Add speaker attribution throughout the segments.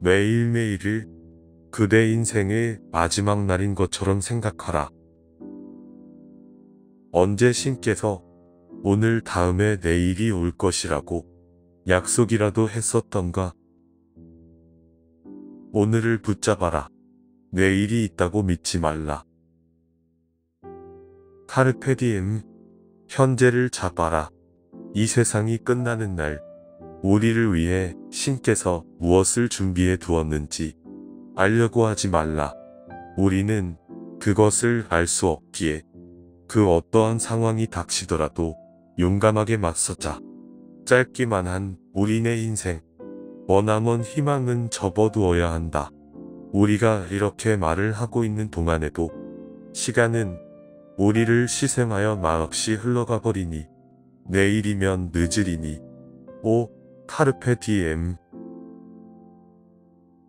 Speaker 1: 매일매일을 그대 인생의 마지막 날인 것처럼 생각하라. 언제 신께서 오늘 다음에 내일이 올 것이라고 약속이라도 했었던가? 오늘을 붙잡아라. 내일이 있다고 믿지 말라. 카르페 디엠. 현재를 잡아라. 이 세상이 끝나는 날, 우리를 위해 신께서 무엇을 준비해 두었는지 알려고 하지 말라. 우리는 그것을 알 수 없기에 그 어떠한 상황이 닥치더라도 용감하게 맞서자. 짧기만 한 우리네 인생, 머나먼 희망은 접어두어야 한다. 우리가 이렇게 말을 하고 있는 동안에도 시간은 우리를 시샘하여 말없이 흘러가 버리니 내일이면 늦으리니. 오 카르페 디엠.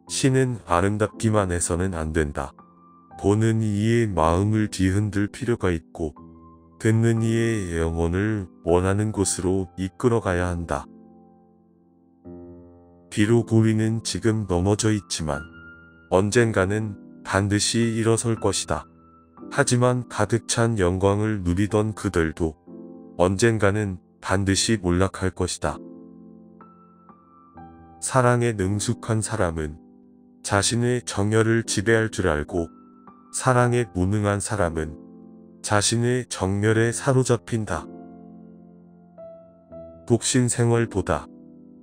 Speaker 1: 신은 아름답기만 해서는 안 된다. 보는 이의 마음을 뒤흔들 필요가 있고 듣는 이의 영혼을 원하는 곳으로 이끌어가야 한다. 비록 우리는 지금 넘어져 있지만 언젠가는 반드시 일어설 것이다. 하지만 가득 찬 영광을 누리던 그들도 언젠가는 반드시 몰락할 것이다. 사랑에 능숙한 사람은 자신의 정열을 지배할 줄 알고, 사랑에 무능한 사람은 자신의 정열에 사로잡힌다. 독신 생활보다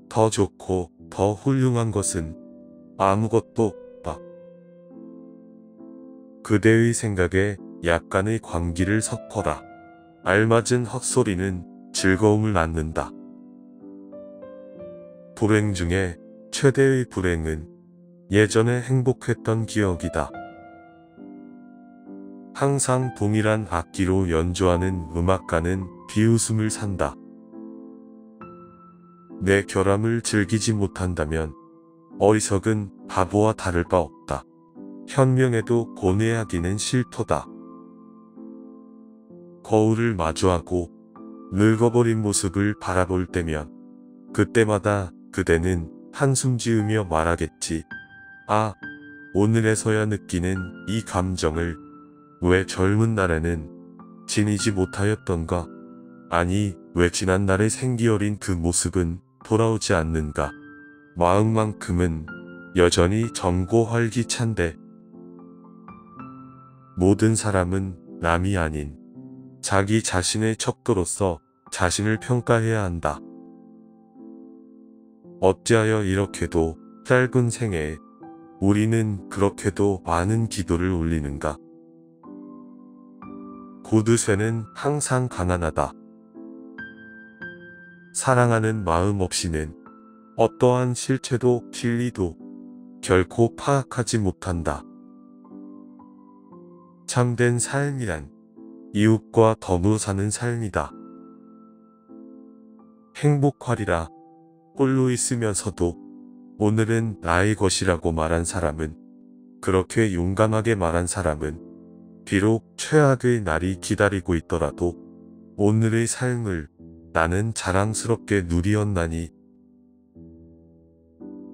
Speaker 1: 더 좋고 더 훌륭한 것은 아무것도 없다. 그대의 생각에 약간의 광기를 섞어라. 알맞은 헛소리는 즐거움을 낳는다. 불행 중에 최대의 불행은 예전에 행복했던 기억이다. 항상 동일한 악기로 연주하는 음악가는 비웃음을 산다. 내 결함을 즐기지 못한다면 어리석은 바보와 다를 바 없다. 현명해도 고뇌하기는 싫도다. 거울을 마주하고 늙어버린 모습을 바라볼 때면 그때마다 그대는 한숨 지으며 말하겠지. 아, 오늘에서야 느끼는 이 감정을 왜 젊은 날에는 지니지 못하였던가? 아니, 왜 지난날의 생기어린 그 모습은 돌아오지 않는가? 마음만큼은 여전히 젊고 활기찬데. 모든 사람은 남이 아닌 자기 자신의 척도로서 자신을 평가해야 한다. 어찌하여 이렇게도 짧은 생애에 우리는 그렇게도 많은 기도를 올리는가? 고드쇠는 항상 가난하다. 사랑하는 마음 없이는 어떠한 실체도 진리도 결코 파악하지 못한다. 참된 삶이란 이웃과 더불어 사는 삶이다. 행복하리라 홀로 있으면서도 오늘은 나의 것이라고 말한 사람은, 그렇게 용감하게 말한 사람은 비록 최악의 날이 기다리고 있더라도 오늘의 삶을 나는 자랑스럽게 누리었나니.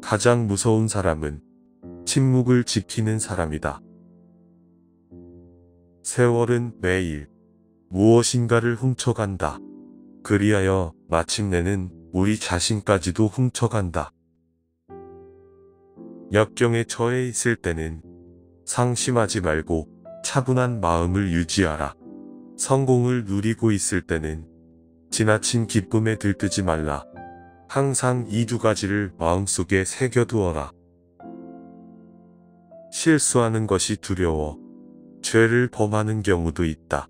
Speaker 1: 가장 무서운 사람은 침묵을 지키는 사람이다. 세월은 매일 무엇인가를 훔쳐간다. 그리하여 마침내는 우리 자신까지도 훔쳐간다. 역경에 처해 있을 때는 상심하지 말고 차분한 마음을 유지하라. 성공을 누리고 있을 때는 지나친 기쁨에 들뜨지 말라. 항상 이 두 가지를 마음속에 새겨두어라. 실수하는 것이 두려워 죄를 범하는 경우도 있다.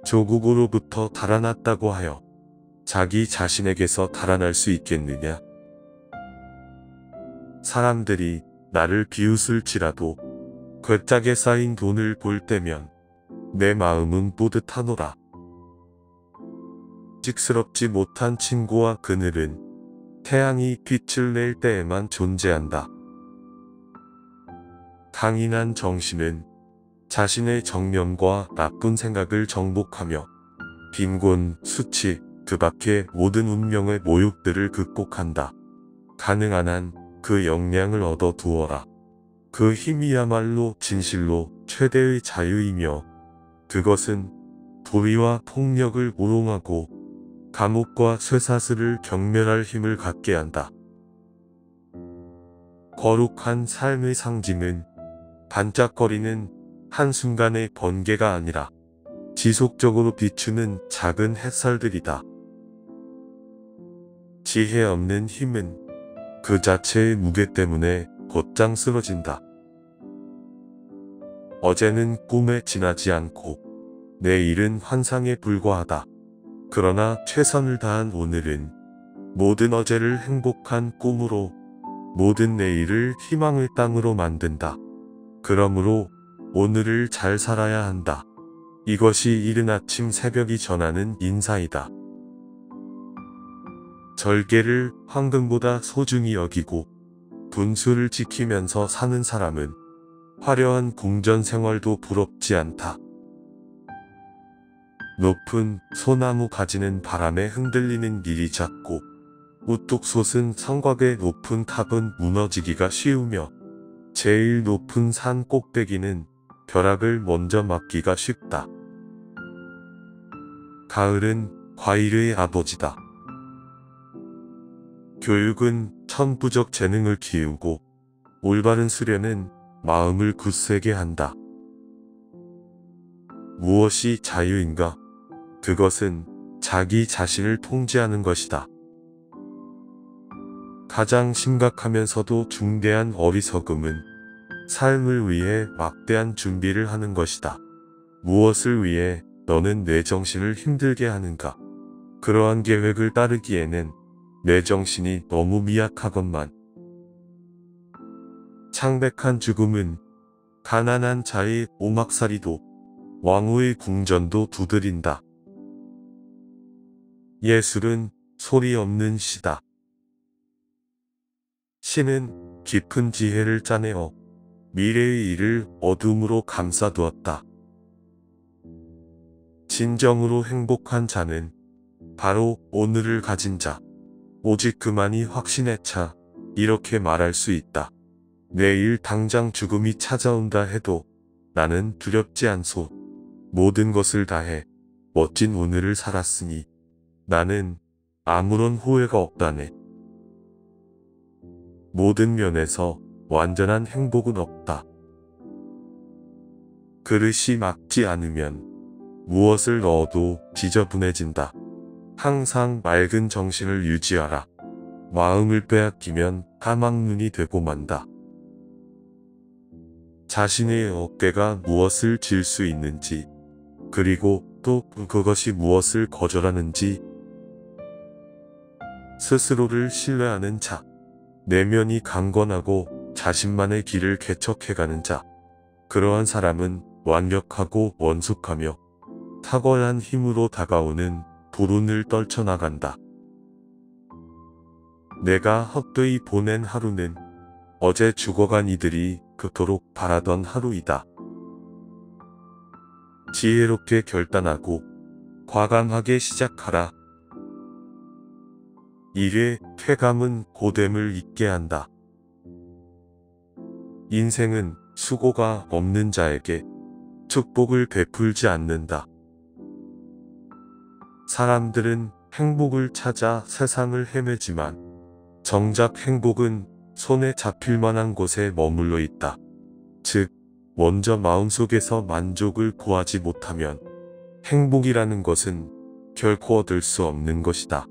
Speaker 1: 조국으로부터 달아났다고 하여 자기 자신에게서 달아날 수 있겠느냐? 사람들이 나를 비웃을지라도 괴짝에 쌓인 돈을 볼 때면 내 마음은 뿌듯하노라. 직스럽지 못한 친구와 그늘은 태양이 빛을 낼 때에만 존재한다. 강인한 정신은 자신의 정념과 나쁜 생각을 정복하며 빈곤, 수치, 그 밖의 모든 운명의 모욕들을 극복한다. 가능한 한 그 역량을 얻어 두어라. 그 힘이야말로 진실로 최대의 자유이며 그것은 불의와 폭력을 우롱하고 감옥과 쇠사슬을 경멸할 힘을 갖게 한다. 거룩한 삶의 상징은 반짝거리는 한순간의 번개가 아니라 지속적으로 비추는 작은 햇살들이다. 지혜 없는 힘은 그 자체의 무게 때문에 곧장 쓰러진다. 어제는 꿈에 지나지 않고 내일은 환상에 불과하다. 그러나 최선을 다한 오늘은 모든 어제를 행복한 꿈으로, 모든 내일을 희망의 땅으로 만든다. 그러므로 오늘을 잘 살아야 한다. 이것이 이른 아침 새벽이 전하는 인사이다. 절개를 황금보다 소중히 여기고 분수를 지키면서 사는 사람은 화려한 궁전 생활도 부럽지 않다. 높은 소나무 가지는 바람에 흔들리는 길이 작고 우뚝 솟은 성곽의 높은 탑은 무너지기가 쉬우며 제일 높은 산 꼭대기는 벼락을 먼저 맞기가 쉽다. 가을은 과일의 아버지다. 교육은 천부적 재능을 키우고 올바른 수련은 마음을 굳세게 한다. 무엇이 자유인가? 그것은 자기 자신을 통제하는 것이다. 가장 심각하면서도 중대한 어리석음은 삶을 위해 막대한 준비를 하는 것이다. 무엇을 위해 너는 내 정신을 힘들게 하는가? 그러한 계획을 따르기에는 내 정신이 너무 미약하건만. 창백한 죽음은 가난한 자의 오막살이도 왕후의 궁전도 두드린다. 예술은 소리 없는 시다. 시는 깊은 지혜를 짜내어 미래의 일을 어둠으로 감싸두었다. 진정으로 행복한 자는 바로 오늘을 가진 자, 오직 그만이 확신에 차 이렇게 말할 수 있다. 내일 당장 죽음이 찾아온다 해도 나는 두렵지 않소. 모든 것을 다해 멋진 오늘을 살았으니 나는 아무런 후회가 없다네. 모든 면에서 완전한 행복은 없다. 그릇이 막지 않으면 무엇을 넣어도 지저분해진다. 항상 맑은 정신을 유지하라. 마음을 빼앗기면 까막눈이 되고 만다. 자신의 어깨가 무엇을 질 수 있는지, 그리고 또 그것이 무엇을 거절하는지 스스로를 신뢰하는 자, 내면이 강건하고 자신만의 길을 개척해가는 자, 그러한 사람은 완벽하고 원숙하며 탁월한 힘으로 다가오는 불운을 떨쳐나간다. 내가 헛되이 보낸 하루는 어제 죽어간 이들이 그토록 바라던 하루이다. 지혜롭게 결단하고 과감하게 시작하라. 일의 쾌감은 고됨을 잊게 한다. 인생은 수고가 없는 자에게 축복을 베풀지 않는다. 사람들은 행복을 찾아 세상을 헤매지만 정작 행복은 손에 잡힐 만한 곳에 머물러 있다. 즉, 먼저 마음속에서 만족을 구하지 못하면 행복이라는 것은 결코 얻을 수 없는 것이다.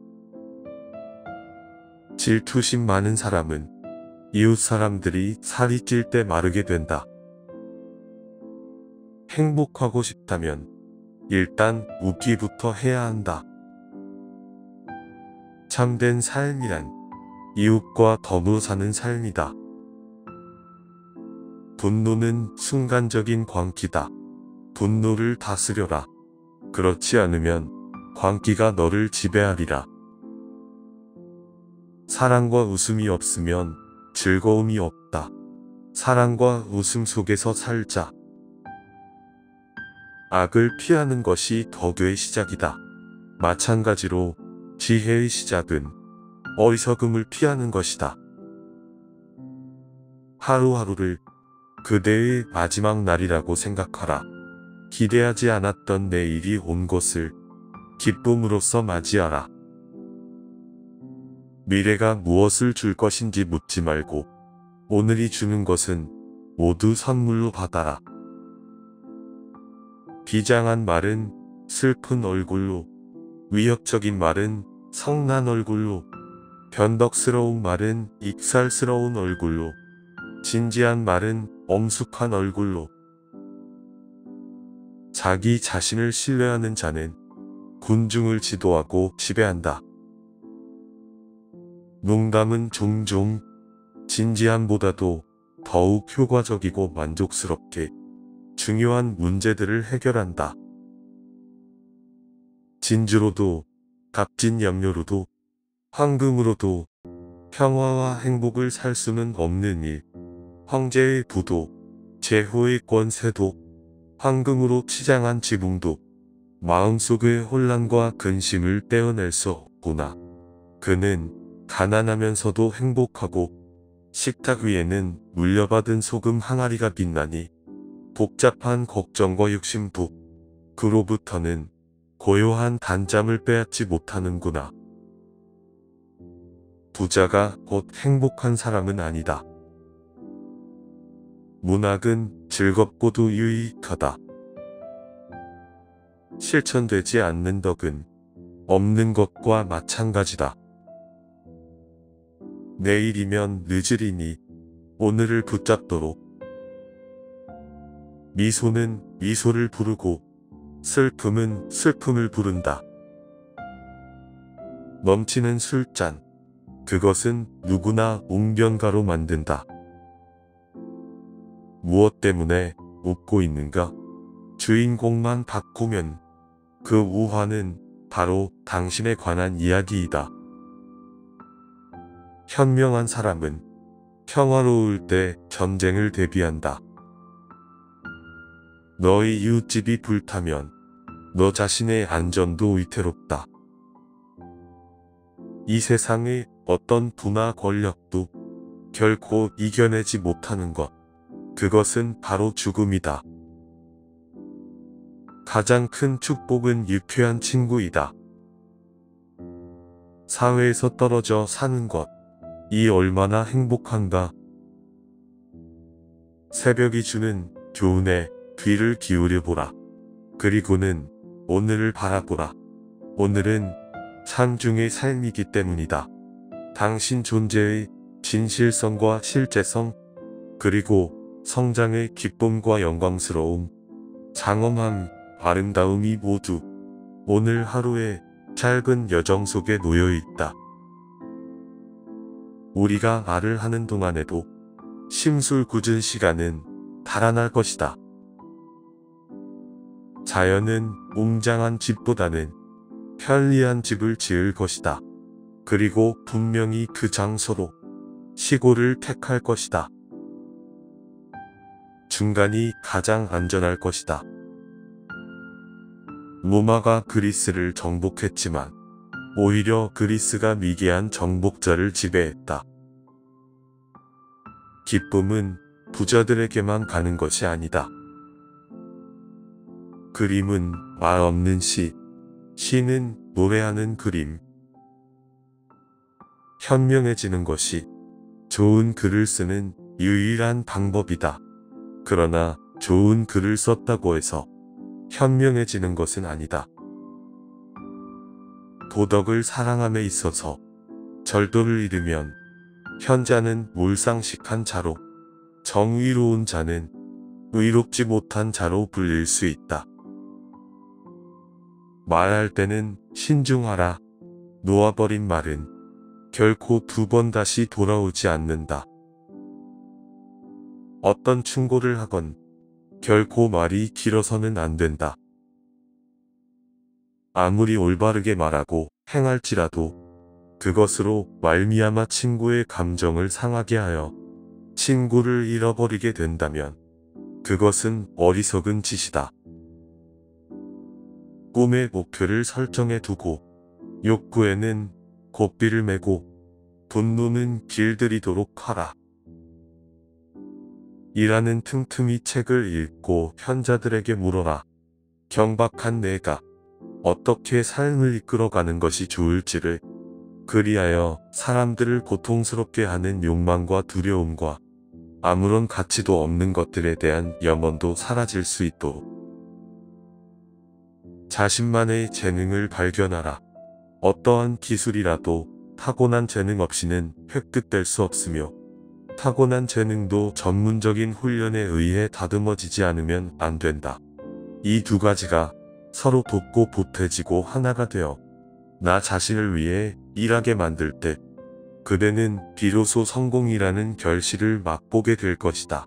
Speaker 1: 질투심 많은 사람은 이웃 사람들이 살이 찔 때 마르게 된다. 행복하고 싶다면 일단 웃기부터 해야 한다. 참된 삶이란 이웃과 더불어 사는 삶이다. 분노는 순간적인 광기다. 분노를 다스려라. 그렇지 않으면 광기가 너를 지배하리라. 사랑과 웃음이 없으면 즐거움이 없다. 사랑과 웃음 속에서 살자. 악을 피하는 것이 덕의 시작이다. 마찬가지로 지혜의 시작은 어리석음을 피하는 것이다. 하루하루를 그대의 마지막 날이라고 생각하라. 기대하지 않았던 내일이 온 것을 기쁨으로써 맞이하라. 미래가 무엇을 줄 것인지 묻지 말고 오늘이 주는 것은 모두 선물로 받아라. 비장한 말은 슬픈 얼굴로, 위협적인 말은 성난 얼굴로, 변덕스러운 말은 익살스러운 얼굴로, 진지한 말은 엄숙한 얼굴로. 자기 자신을 신뢰하는 자는 군중을 지도하고 지배한다. 농담은 종종 진지함보다도 더욱 효과적이고 만족스럽게 중요한 문제들을 해결한다. 진주로도, 값진 염료로도, 황금으로도 평화와 행복을 살 수는 없는 일. 황제의 부도, 제후의 권세도, 황금으로 치장한 지붕도 마음속의 혼란과 근심을 떼어낼 수 없구나. 그는 가난하면서도 행복하고 식탁 위에는 물려받은 소금 항아리가 빛나니 복잡한 걱정과 욕심도 그로부터는 고요한 단잠을 빼앗지 못하는구나. 부자가 곧 행복한 사람은 아니다. 문학은 즐겁고도 유익하다. 실천되지 않는 덕은 없는 것과 마찬가지다. 내일이면 늦으리니 오늘을 붙잡도록. 미소는 미소를 부르고 슬픔은 슬픔을 부른다. 넘치는 술잔, 그것은 누구나 웅변가로 만든다. 무엇 때문에 웃고 있는가? 주인공만 바꾸면 그 우화는 바로 당신에 관한 이야기이다. 현명한 사람은 평화로울 때 전쟁을 대비한다. 너의 이웃집이 불타면 너 자신의 안전도 위태롭다. 이 세상의 어떤 부나 권력도 결코 이겨내지 못하는 것, 그것은 바로 죽음이다. 가장 큰 축복은 유쾌한 친구이다. 사회에서 떨어져 사는 것, 이 얼마나 행복한가. 새벽이 주는 교훈에 귀를 기울여 보라. 그리고는 오늘을 바라보라. 오늘은 산중의 삶이기 때문이다. 당신 존재의 진실성과 실제성, 그리고 성장의 기쁨과 영광스러움, 장엄함, 아름다움이 모두 오늘 하루의 짧은 여정 속에 놓여 있다. 우리가 말을 하는 동안에도 심술궂은 시간은 달아날 것이다. 자연은 웅장한 집보다는 편리한 집을 지을 것이다. 그리고 분명히 그 장소로 시골을 택할 것이다. 중간이 가장 안전할 것이다. 로마가 그리스를 정복했지만 오히려 그리스가 미개한 정복자를 지배했다. 기쁨은 부자들에게만 가는 것이 아니다. 그림은 말 없는 시, 시는 노래하는 그림. 현명해지는 것이 좋은 글을 쓰는 유일한 방법이다. 그러나 좋은 글을 썼다고 해서 현명해지는 것은 아니다. 도덕을 사랑함에 있어서 절도를 잃으면 현자는 몰상식한 자로, 정의로운 자는 의롭지 못한 자로 불릴 수 있다. 말할 때는 신중하라. 놓아버린 말은 결코 두 번 다시 돌아오지 않는다. 어떤 충고를 하건 결코 말이 길어서는 안 된다. 아무리 올바르게 말하고 행할지라도 그것으로 말미암아 친구의 감정을 상하게 하여 친구를 잃어버리게 된다면 그것은 어리석은 짓이다. 꿈의 목표를 설정해 두고 욕구에는 고삐를 메고 분노는 길들이도록 하라. 이라는 틈틈이 책을 읽고 현자들에게 물어라. 경박한 내가 어떻게 삶을 이끌어가는 것이 좋을지를, 그리하여 사람들을 고통스럽게 하는 욕망과 두려움과 아무런 가치도 없는 것들에 대한 염원도 사라질 수 있도록. 자신만의 재능을 발견하라. 어떠한 기술이라도 타고난 재능 없이는 획득될 수 없으며, 타고난 재능도 전문적인 훈련에 의해 다듬어지지 않으면 안 된다. 이 두 가지가 서로 돕고 보태지고 하나가 되어 나 자신을 위해 일하게 만들 때, 그대는 비로소 성공이라는 결실을 맛보게 될 것이다.